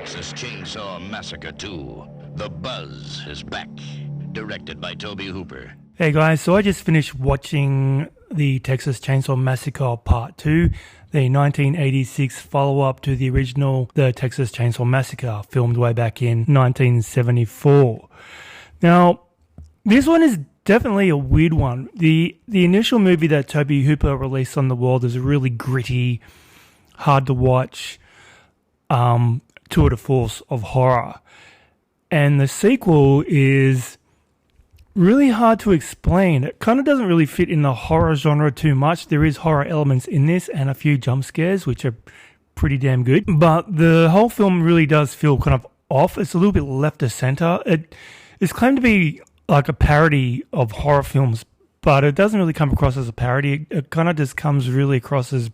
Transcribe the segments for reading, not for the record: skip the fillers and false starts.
Texas Chainsaw Massacre 2. The Buzz is back. Directed by Toby Hooper. Hey guys, so I just finished watching the Texas Chainsaw Massacre Part 2, the 1986 follow-up to the original The Texas Chainsaw Massacre, filmed way back in 1974. Now, this one is definitely a weird one. The initial movie that Toby Hooper released on the world is a really gritty, hard to watch tour de force of horror. And the sequel is really hard to explain. It kind of doesn't really fit in the horror genre too much. There is horror elements in this and a few jump scares, which are pretty damn good. But the whole film really does feel kind of off. It's a little bit left of center. It's claimed to be like a parody of horror films, but it doesn't really come across as a parody. It kind of just comes really across as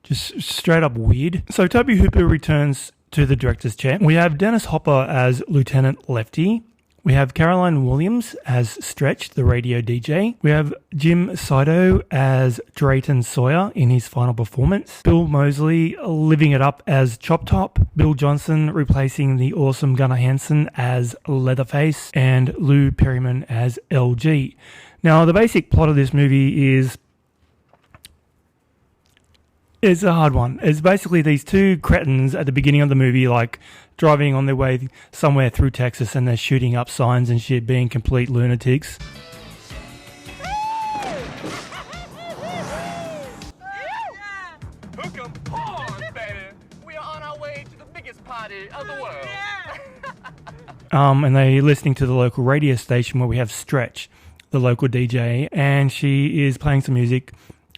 just straight up weird. So Toby Hooper returns to the director's chair. We have Dennis Hopper as Lieutenant Lefty. We have Caroline Williams as Stretch, the radio DJ. We have Jim Saito as Drayton Sawyer in his final performance. Bill Moseley living it up as Chop Top. Bill Johnson replacing the awesome Gunnar Hansen as Leatherface. And Lou Perryman as LG. Now, the basic plot of this movie is... It's a hard one. It's basically these two cretins at the beginning of the movie, like driving on their way somewhere through Texas, and they're shooting up signs and shit, being complete lunatics. Hook 'em horns, baby. We are on our way to the biggest party of the world. And they're listening to the local radio station where we have Stretch, the local DJ, and she is playing some music.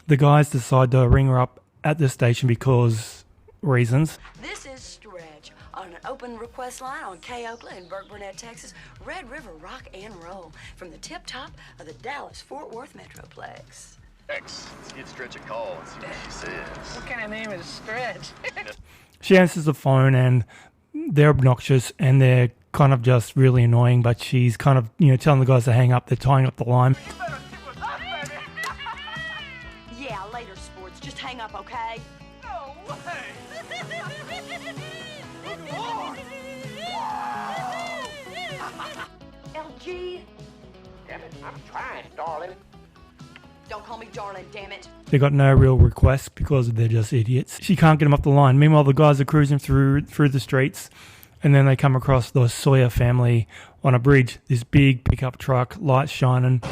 The guys decide to ring her up at the station because reasons. This is Stretch on an open request line on K. Oakland in Burke Burnett, Texas. Red River rock and roll from the tip top of the Dallas-Fort Worth Metroplex. Let's get Stretch a call and see what she says. What kind of name is Stretch? She answers the phone and they're obnoxious and they're kind of just really annoying, but she's kind of, telling the guys to hang up. They're tying up the line. Yeah, later, sports. Just hang up, okay? No way. LG. Damn it, I'm trying, darling. Don't call me darling, damn it. They got no real requests because they're just idiots. She can't get them up the line. Meanwhile, the guys are cruising through the streets, and then they come across the Sawyer family on a bridge. This big pickup truck, lights shining.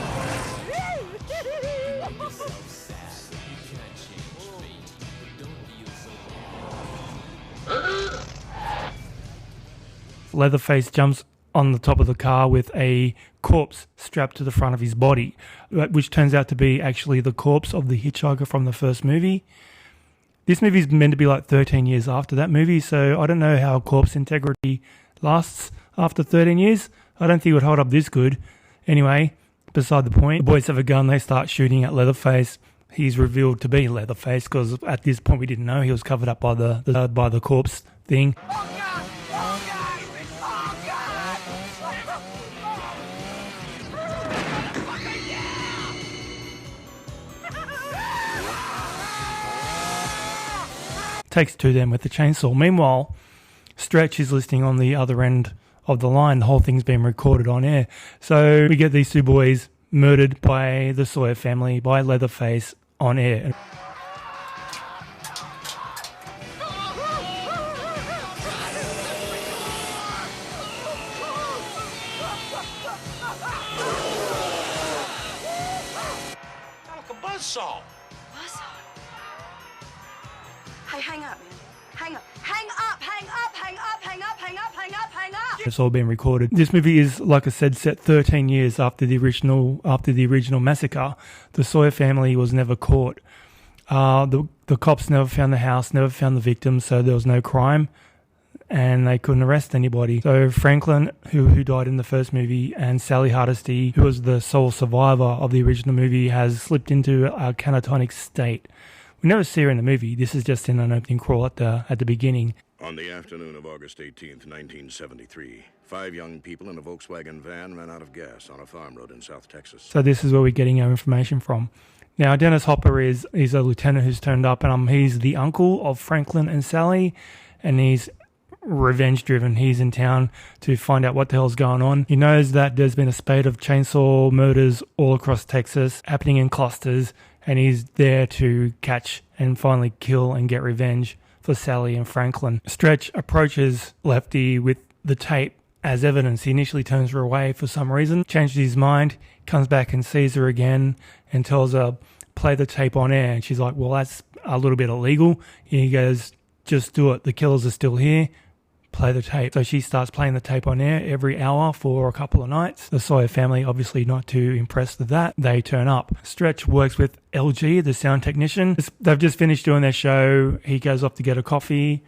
Leatherface jumps on the top of the car with a corpse strapped to the front of his body, which turns out to be actually the corpse of the hitchhiker from the first movie. This movie is meant to be like 13 years after that movie, so I don't know how corpse integrity lasts after 13 years. I don't think it would hold up this good. Anyway, beside the point, the boys have a gun, they start shooting at Leatherface. He's revealed to be Leatherface because at this point we didn't know he was covered up by the corpse thing. Takes two then with the chainsaw. Meanwhile, Stretch is listening on the other end of the line. The whole thing's been recorded on air. So we get these two boys murdered by the Sawyer family, by Leatherface, on air. Like a buzzsaw. Hey, hang up, man. Hang up. Hang up, hang up, hang up, hang up, hang up, hang up, hang up. It's all been recorded. This movie is, like I said, set 13 years after the original massacre. The Sawyer family was never caught. The cops never found the house, never found the victims, so there was no crime, and they couldn't arrest anybody. So Franklin, who died in the first movie, and Sally Hardesty, who was the sole survivor of the original movie, has slipped into a catatonic state. We never see her in the movie. This is just in an opening crawl at the beginning. On the afternoon of August 18th, 1973, 5 young people in a Volkswagen van ran out of gas on a farm road in South Texas. So this is where we're getting our information from. Now, Dennis Hopper is a lieutenant who's turned up, and he's the uncle of Franklin and Sally, and he's revenge driven. He's in town to find out what the hell's going on. He knows that there's been a spate of chainsaw murders all across Texas, happening in clusters, and he's there to catch and finally kill and get revenge for Sally and Franklin. Stretch approaches Lefty with the tape as evidence. He initially turns her away for some reason, changes his mind, comes back and sees her again and tells her, play the tape on air. And she's like, well, that's a little bit illegal. And he goes, just do it. The killers are still here. Play the tape. So she starts playing the tape on air every hour for a couple of nights. The Sawyer family, obviously not too impressed with that. They turn up. Stretch works with LG, the sound technician. They've just finished doing their show. He goes off to get a coffee.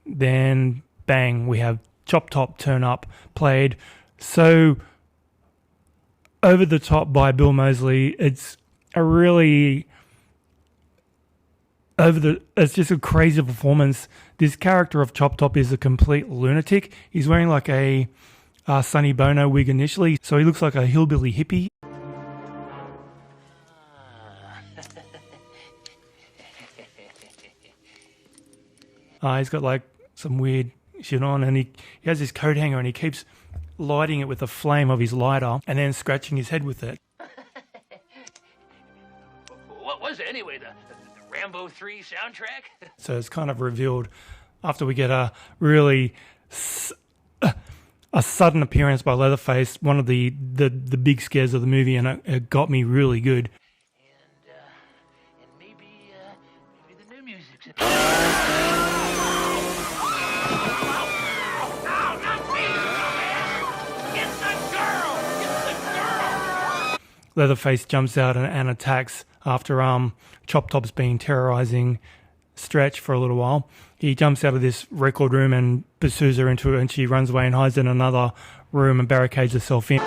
Then, bang, we have Chop Top turn up, played so over the top by Bill Moseley. It's a really it's just a crazy performance. This character of Chop Top is a complete lunatic. He's wearing like a Sonny Bono wig initially, so he looks like a hillbilly hippie. He's got like some weird shit on, and he has this coat hanger and he keeps lighting it with the flame of his lighter and then scratching his head with it. What was it anyway? The Rambo 3 soundtrack? So it's kind of revealed after we get a really a sudden appearance by Leatherface, one of the big scares of the movie, and it got me really good. And maybe the new music's... Leatherface jumps out and attacks after Chop Top's been terrorizing Stretch for a little while. He jumps out of this record room and pursues her into it, and she runs away and hides in another room and barricades herself in.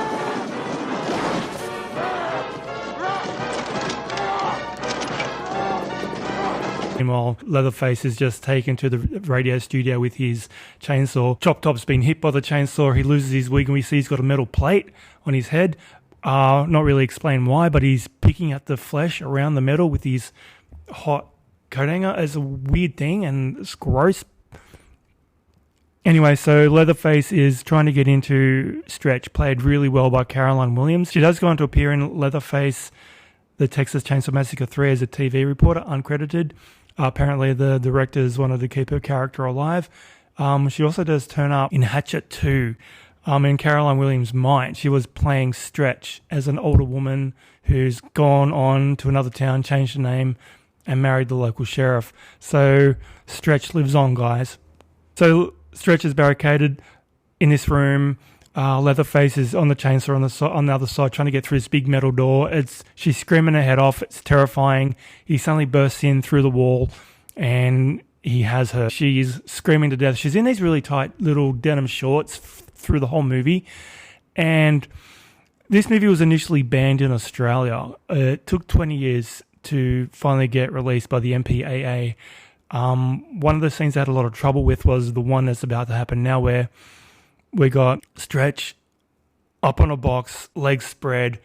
Meanwhile, Leatherface is just taken to the radio studio with his chainsaw. Chop Top's been hit by the chainsaw. He loses his wig, and we see he's got a metal plate on his head. Not really explain why, but he's picking at the flesh around the metal with his hot coat hanger. It's a weird thing, and it's gross. Anyway, so Leatherface is trying to get into Stretch, played really well by Caroline Williams. She does go on to appear in Leatherface, the Texas Chainsaw Massacre 3 as a TV reporter, uncredited. Apparently the directors wanted to keep her character alive. She also does turn up in Hatchet 2. In Caroline Williams' mind, she was playing Stretch as an older woman who's gone on to another town, changed her name, and married the local sheriff. So Stretch lives on, guys. So Stretch is barricaded in this room. Leatherface is on the chainsaw on the other side, trying to get through this big metal door. She's screaming her head off. It's terrifying. He suddenly bursts in through the wall, and he has her. She's screaming to death. She's in these really tight little denim shorts through the whole movie. And this movie was initially banned in Australia. It took 20 years to finally get released by the MPAA. One of the scenes I had a lot of trouble with was the one that's about to happen now, where we got Stretch up on a box, legs spread,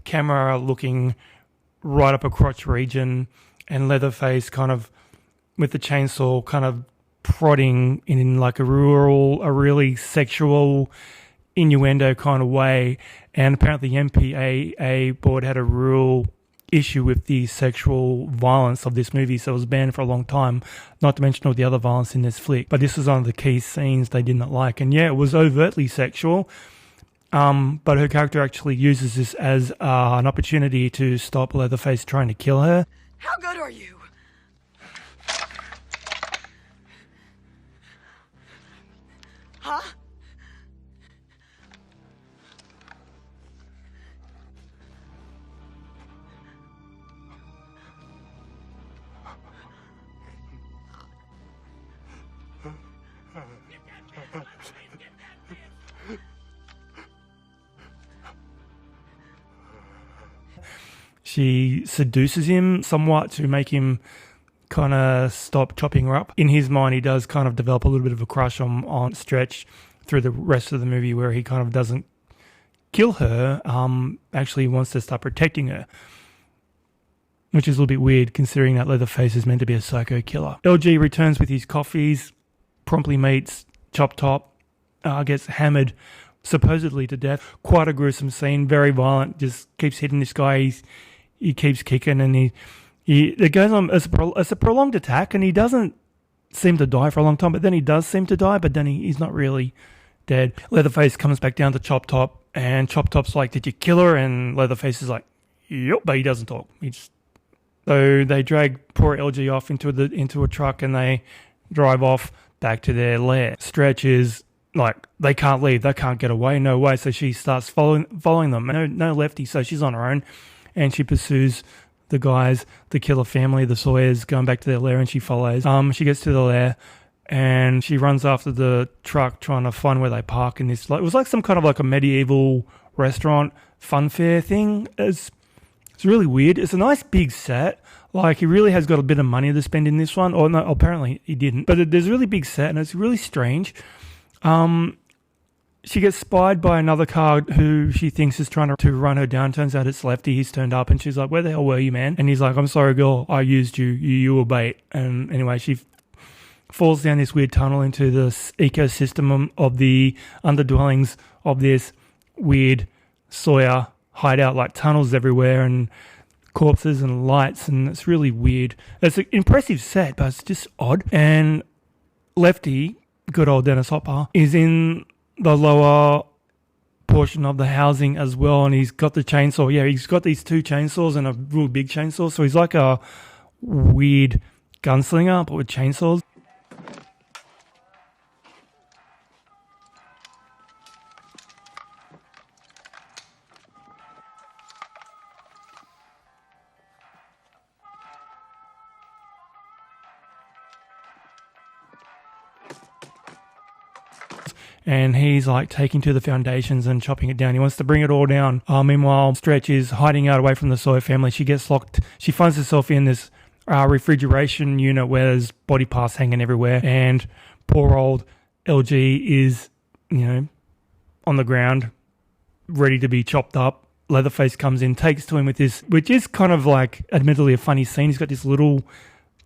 camera looking right up a crotch region, and Leatherface kind of with the chainsaw kind of prodding in like a really sexual innuendo kind of way. And apparently the MPAA board had a real issue with the sexual violence of this movie, so it was banned for a long time, not to mention all the other violence in this flick. But this was one of the key scenes they did not like. And yeah, it was overtly sexual, but her character actually uses this as an opportunity to stop Leatherface trying to kill her. How good are you? Huh? She seduces him somewhat to make him kind of stop chopping her up. In his mind, he does kind of develop a little bit of a crush on Stretch through the rest of the movie, where he kind of doesn't kill her, actually wants to start protecting her, which is a little bit weird considering that Leatherface is meant to be a psycho killer. LG returns with his coffees, promptly meets Chop Top gets hammered supposedly to death. Quite a gruesome scene, very violent, just keeps hitting this guy. He keeps kicking, and it goes on as a prolonged attack, and he doesn't seem to die for a long time, but then he does seem to die, but then he's not really dead. Leatherface comes back down to Chop Top, and Chop Top's like, "Did you kill her?" And Leatherface is like, "Yep," but he doesn't talk. So they drag poor LG off into a truck, and they drive off back to their lair. Stretch is like, they can't leave, they can't get away, no way. So she starts following them. No Lefty, so she's on her own, and she pursues the guys, the killer family, the Sawyers, going back to their lair, and she follows. She gets to the lair, and she runs after the truck, trying to find where they park in this. It was like some kind of like a medieval restaurant fun fair thing. It's really weird. It's a nice big set. Like, he really has got a bit of money to spend in this one. Or no, apparently he didn't. But there's a really big set, and it's really strange. She gets spied by another car who she thinks is trying to run her down. Turns out it's Lefty. He's turned up, and she's like, "Where the hell were you, man?" And he's like, "I'm sorry, girl. I used you. You were bait." And anyway, she falls down this weird tunnel into the ecosystem of the underdwellings of this weird Sawyer hideout, like tunnels everywhere and corpses and lights, and it's really weird. It's an impressive set, but it's just odd. And Lefty, good old Dennis Hopper, is in the lower portion of the housing as well, and he's got the chainsaw. Yeah, he's got these two chainsaws and a real big chainsaw, so he's like a weird gunslinger, but with chainsaws. And he's like taking to the foundations and chopping it down. He wants to bring it all down. Meanwhile, Stretch is hiding out away from the Sawyer family. She gets locked. She finds herself in this refrigeration unit where there's body parts hanging everywhere. And poor old LG is, on the ground, ready to be chopped up. Leatherface comes in, takes to him with this, which is kind of like, admittedly, a funny scene. He's got this little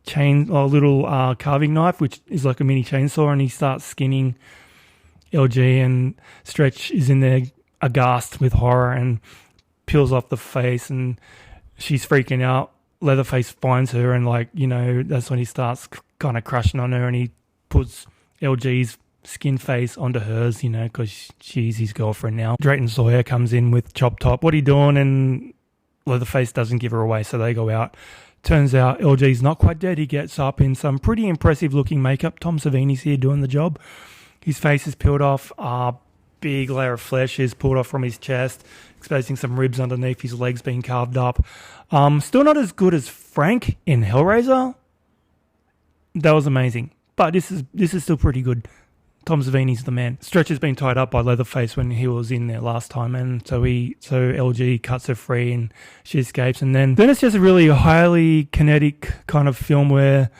carving knife, which is like a mini chainsaw, and he starts skinning LG, and Stretch is in there aghast with horror and peels off the face, and she's freaking out. Leatherface finds her, and that's when he starts kind of crushing on her, and he puts LG's skin face onto hers, because she's his girlfriend now. Drayton Sawyer comes in with Chop Top. "What are you doing?" And Leatherface doesn't give her away, so they go out. Turns out LG's not quite dead. He gets up in some pretty impressive looking makeup. Tom Savini's here doing the job. His face is peeled off. A big layer of flesh is pulled off from his chest, exposing some ribs underneath, his legs being carved up. Still not as good as Frank in Hellraiser. That was amazing. But this is still pretty good. Tom Savini's the man. Stretch has been tied up by Leatherface when he was in there last time, and so LG cuts her free and she escapes. And then it's just a really highly kinetic kind of film where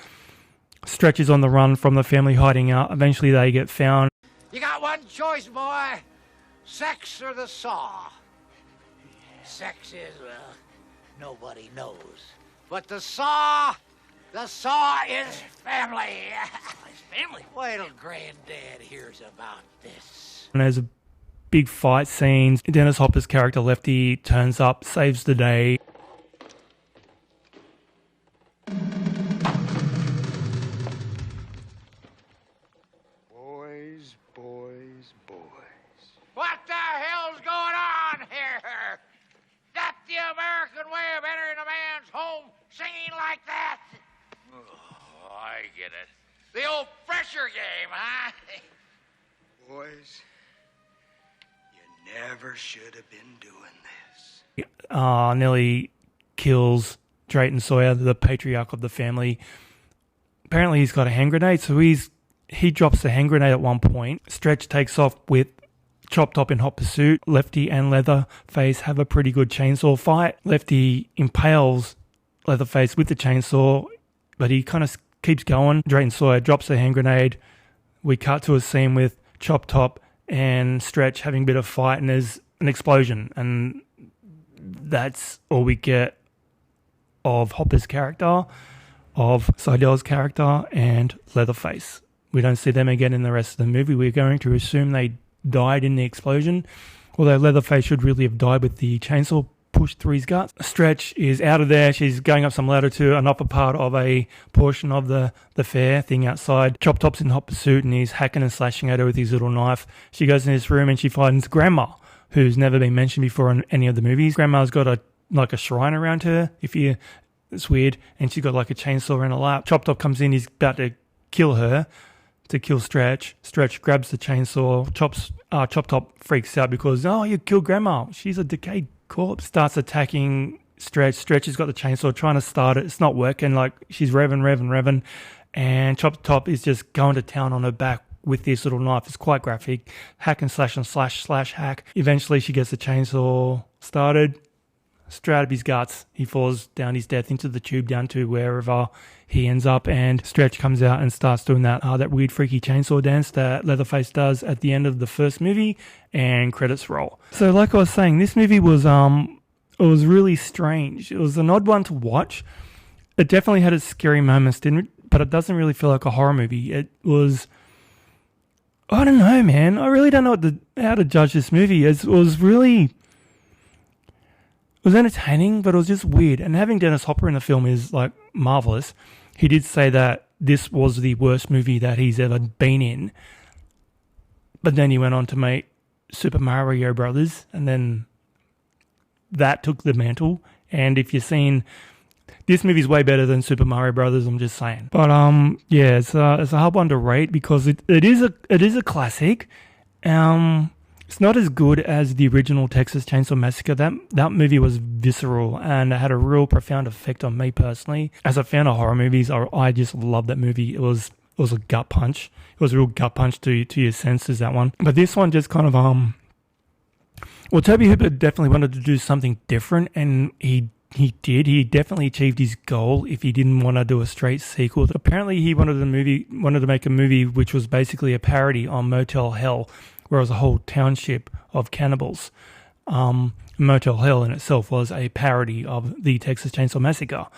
Stretch is on the run from the family hiding out. Eventually they get found. "You got one choice, boy. Sex or the saw. Sex is, well, nobody knows. But the saw is family." It's family. Wait till Granddad hears about this. And there's a big fight scene. Dennis Hopper's character Lefty turns up, saves the day. What the hell's going on here? That the American way of entering a man's home singing like that? Oh, I get it. The old pressure game, huh? Boys, you never should have been doing this. Nearly kills Drayton Sawyer, the patriarch of the family. Apparently he's got a hand grenade, so he drops the hand grenade at one point. Stretch takes off with Chop Top in hot pursuit. Lefty and Leatherface have a pretty good chainsaw fight. Lefty impales Leatherface with the chainsaw, but he kind of keeps going. Drayton Sawyer drops the hand grenade. We cut to a scene with Chop Top and Stretch having a bit of fight, and there's an explosion, and that's all we get of Hopper's character, of Seidel's character, and Leatherface. We don't see them again in the rest of the movie. We're going to assume they died in the explosion, although Leatherface should really have died with the chainsaw pushed through his guts. Stretch is out of there. She's going up some ladder to an upper part of a portion of the fair thing outside. Chop Top's in hot pursuit and he's hacking and slashing at her with his little knife. She goes in this room and she finds Grandma, who's never been mentioned before in any of the movies. Grandma's got a shrine around her. It's weird. And she's got like a chainsaw in her lap. Chop Top comes in. He's about to kill her, to kill Stretch. Stretch grabs the chainsaw. Chop Top freaks out because, oh, you killed Grandma. She's a decayed corpse. Starts attacking Stretch. Stretch has got the chainsaw trying to start it. It's not working. Like, she's revving. And Chop Top is just going to town on her back with this little knife. It's quite graphic. Hack and slash hack. Eventually she gets the chainsaw started. Straight out of his guts, he falls down his death into the tube down to wherever he ends up, and Stretch comes out and starts doing that weird freaky chainsaw dance that Leatherface does at the end of the first movie, and credits roll. So like I was saying, this movie was it was really strange. It was an odd one to watch. It definitely had its scary moments, but it doesn't really feel like a horror movie. It was, I don't know, man. I really don't know how to judge this movie. It was entertaining, but it was just weird. And having Dennis Hopper in the film is like marvelous. He did say that this was the worst movie that he's ever been in. But then he went on to make Super Mario Brothers, and then that took the mantle. And if you've seen, this movie's way better than Super Mario Brothers, I'm just saying. But yeah, it's a hard one to rate because it is a classic. It's not as good as the original Texas Chainsaw Massacre. That movie was visceral and it had a real profound effect on me personally. As a fan of horror movies, I just love that movie. It was a gut punch. It was a real gut punch to your senses, that one. But this one just kind of well, Tobe Hooper definitely wanted to do something different, and he did. He definitely achieved his goal if he didn't want to do a straight sequel. Apparently he wanted to make a movie which was basically a parody on Motel Hell, where it was a whole township of cannibals. Motel Hell in itself was a parody of the Texas Chainsaw Massacre.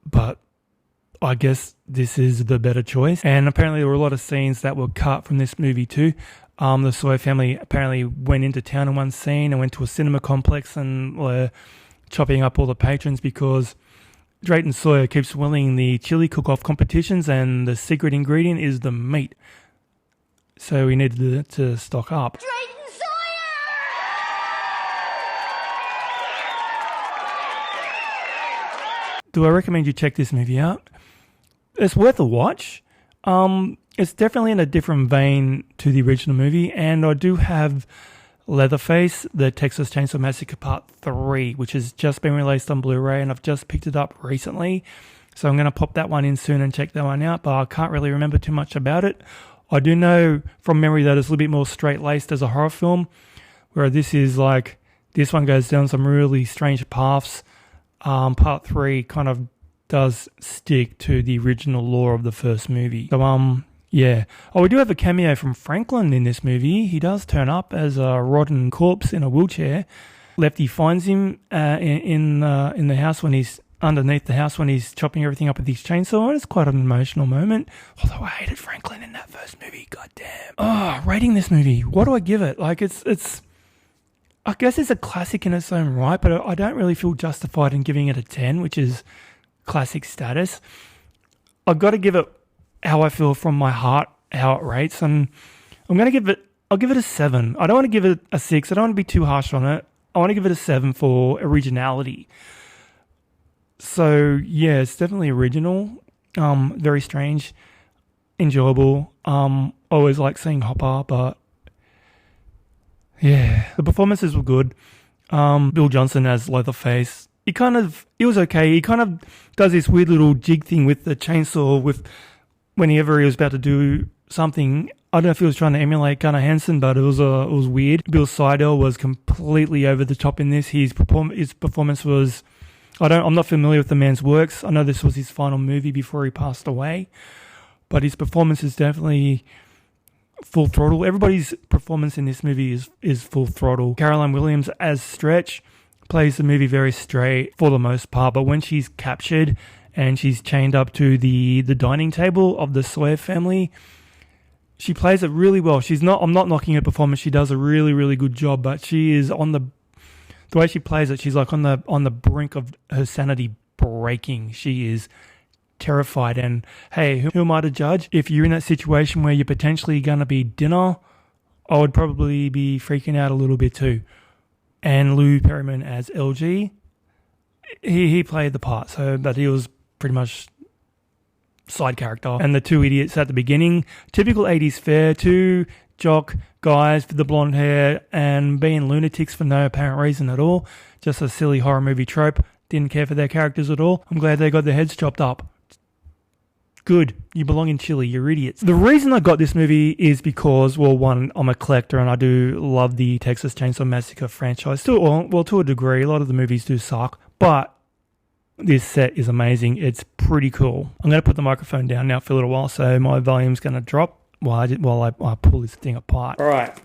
But I guess this is the better choice. And apparently there were a lot of scenes that were cut from this movie too. The Sawyer family apparently went into town in one scene and went to a cinema complex and were chopping up all the patrons because Drayton Sawyer keeps winning the chili cook-off competitions and the secret ingredient is the meat. So we needed to stock up. Drayton Sawyer! Do I recommend you check this movie out? It's worth a watch. It's definitely in a different vein to the original movie, and I do have Leatherface, the Texas Chainsaw Massacre Part 3, which has just been released on Blu-ray, and I've just picked it up recently. So I'm going to pop that one in soon and check that one out, but I can't really remember too much about it. I do know from memory that it's a little bit more straight-laced as a horror film, where this one goes down some really strange paths. Part 3 kind of does stick to the original lore of the first movie. So, yeah. Oh, we do have a cameo from Franklin in this movie. He does turn up as a rotten corpse in a wheelchair. Lefty finds him in the house when he's underneath the house when he's chopping everything up with his chainsaw. It's quite an emotional moment. Although I hated Franklin in that first movie. God damn. Oh, rating this movie. What do I give it? Like, it's I guess it's a classic in its own right, but I don't really feel justified in giving it a 10, which is classic status. I've got to give it how I feel from my heart, how it rates, and I'll give it a 7. I don't want to give it a 6. I don't want to be too harsh on it. I want to give it a 7 for originality. So yeah, it's definitely original, very strange, enjoyable. Always like seeing Hopper, but yeah, the performances were good. Bill Johnson as Leatherface, he was okay. He kind of does this weird little jig thing with the chainsaw whenever he was about to do something. I don't know if he was trying to emulate Gunnar Hansen, but it was weird. Bill Seidel was completely over the top in this. His performance was, I'm not familiar with the man's works. I know this was his final movie before he passed away, but his performance is definitely full throttle. Everybody's performance in this movie is full throttle. Caroline Williams as Stretch plays the movie very straight for the most part, but when she's captured and she's chained up to the dining table of the Sawyer family. She plays it really well. I'm not knocking her performance. She does a really, really good job, but she is the way she plays it, she's like on the brink of her sanity breaking. She is terrified. And hey, who am I to judge? If you're in that situation where you're potentially going to be dinner, I would probably be freaking out a little bit too. And Lou Perryman as LG, he played the part, but he was pretty much side character. And the two idiots at the beginning, typical 80s fare, two jock guys with the blonde hair and being lunatics for no apparent reason at all. Just a silly horror movie trope. Didn't care for their characters at all. I'm glad they got their heads chopped up. Good. You belong in Chile. You're idiots. The reason I got this movie is because, well, one, I'm a collector and I do love the Texas Chainsaw Massacre franchise. To a degree. A lot of the movies do suck, but this set is amazing. It's pretty cool. I'm going to put the microphone down now for a little while, so my volume's going to drop while I pull this thing apart. All right.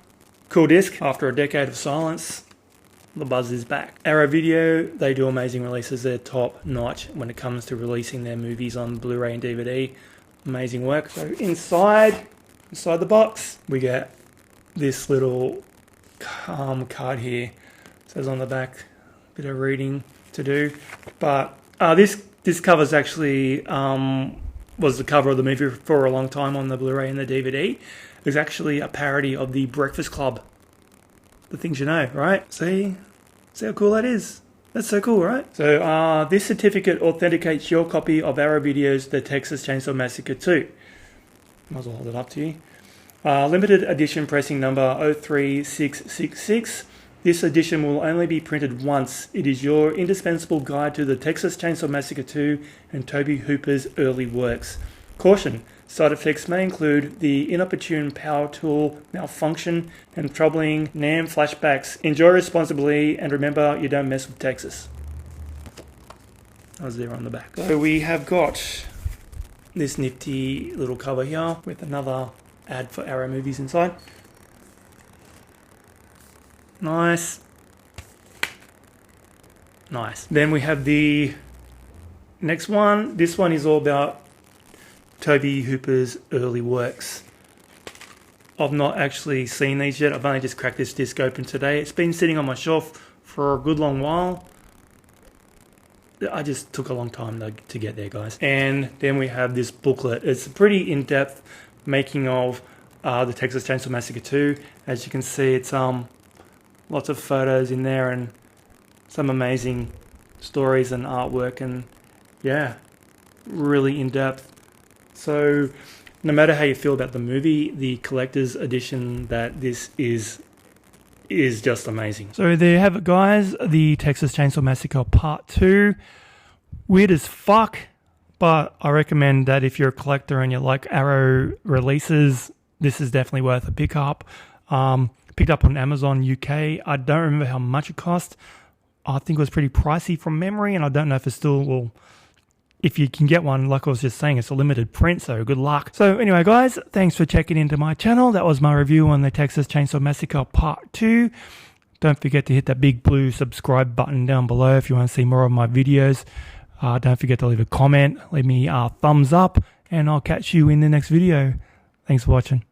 Cool disc. After a decade of silence, the buzz is back. Arrow Video, they do amazing releases. They're top notch when it comes to releasing their movies on Blu-ray and DVD. Amazing work. So inside the box, we get this little card here. It says on the back, a bit of reading to do. But this cover's actually was the cover of the movie for a long time on the Blu-ray and the DVD. It's actually a parody of the Breakfast Club. The things you know, right? See how cool that is? That's so cool, right? So this certificate authenticates your copy of Arrow Video's The Texas Chainsaw Massacre 2. Might as well hold it up to you. Limited edition pressing number 03666. This edition will only be printed once. It is your indispensable guide to the Texas Chainsaw Massacre 2 and Tobe Hooper's early works. Caution, side effects may include the inopportune power tool malfunction and troubling NAM flashbacks. Enjoy responsibly and remember you don't mess with Texas. That was there on the back. So we have got this nifty little cover here with another ad for Arrow movies inside. Nice. Then we have the next one. This one is all about Tobe Hooper's early works. I've not actually seen these yet. I've only just cracked this disc open today. It's been sitting on my shelf for a good long while. I just took a long time to get there, guys. And then we have this booklet. It's a pretty in-depth making of the Texas Chainsaw Massacre 2. As you can see, it's lots of photos in there and some amazing stories and artwork, and yeah, really in-depth. So no matter how you feel about the movie, the collector's edition that this is just amazing. So there you have it, guys. The Texas Chainsaw Massacre Part 2. Weird as fuck, but I recommend that if you're a collector and you like Arrow releases, this is definitely worth a pick up. Picked up on Amazon UK. I don't remember how much it cost. I think it was pretty pricey from memory, and I don't know if it's still, well, if you can get one, like I was just saying, it's a limited print, so good luck. So anyway, guys, thanks for checking into my channel. That was my review on the Texas Chainsaw Massacre Part 2. Don't forget to hit that big blue subscribe button down below if you want to see more of my videos. Don't forget to leave a comment, leave me a thumbs up, and I'll catch you in the next video. Thanks for watching.